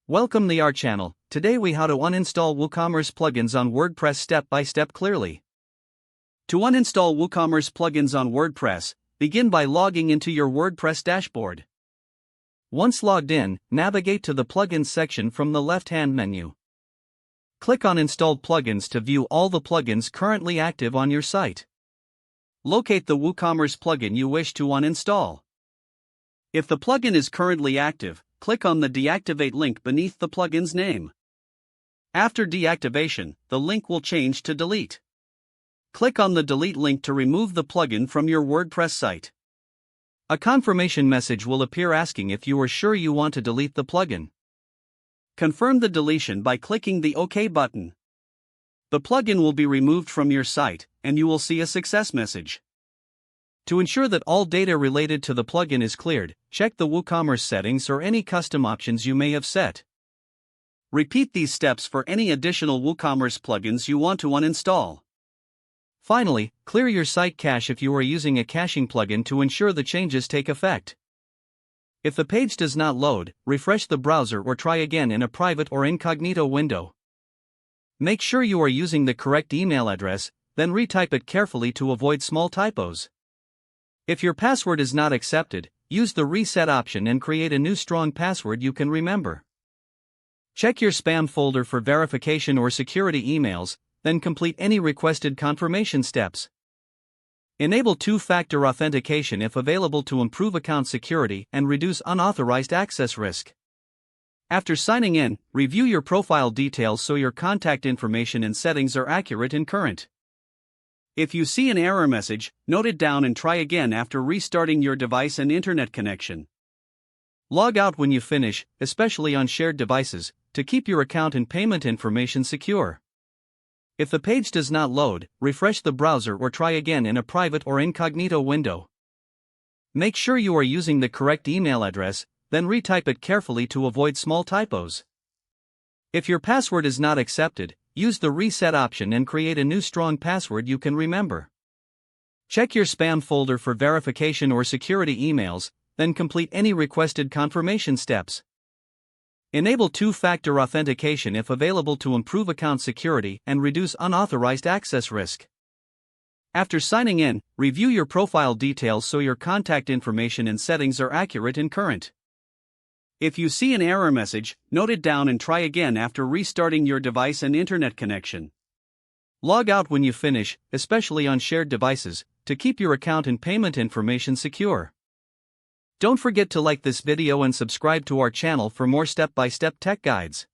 Welcome to our channel. Today we how to uninstall WooCommerce plugins on WordPress step by step clearly. To uninstall WooCommerce plugins on WordPress, begin by logging into your WordPress dashboard. Once logged in, navigate to the Plugins section from the left-hand menu. Click on Installed Plugins to view all the plugins currently active on your site. Locate the WooCommerce plugin you wish to uninstall. If the plugin is currently active, click on the Deactivate link beneath the plugin's name. After deactivation, the link will change to Delete. Click on the Delete link to remove the plugin from your WordPress site. A confirmation message will appear asking if you are sure you want to delete the plugin. Confirm the deletion by clicking the OK button. The plugin will be removed from your site, and you will see a success message. To ensure that all data related to the plugin is cleared, check the WooCommerce settings or any custom options you may have set. Repeat these steps for any additional WooCommerce plugins you want to uninstall. Finally, clear your site cache if you are using a caching plugin to ensure the changes take effect. If the page does not load, refresh the browser or try again in a private or incognito window. Make sure you are using the correct email address, then retype it carefully to avoid small typos. If your password is not accepted, use the reset option and create a new strong password you can remember. Check your spam folder for verification or security emails, then complete any requested confirmation steps. Enable two-factor authentication if available to improve account security and reduce unauthorized access risk. After signing in, review your profile details so your contact information and settings are accurate and current. If you see an error message, note it down and try again after restarting your device and internet connection. Log out when you finish, especially on shared devices, to keep your account and payment information secure. If the page does not load, refresh the browser or try again in a private or incognito window. Make sure you are using the correct email address, then retype it carefully to avoid small typos. If your password is not accepted, use the reset option and create a new strong password you can remember. Check your spam folder for verification or security emails, then complete any requested confirmation steps. Enable two-factor authentication if available to improve account security and reduce unauthorized access risk. After signing in, review your profile details so your contact information and settings are accurate and current. If you see an error message, note it down and try again after restarting your device and internet connection. Log out when you finish, especially on shared devices, to keep your account and payment information secure. Don't forget to like this video and subscribe to our channel for more step-by-step tech guides.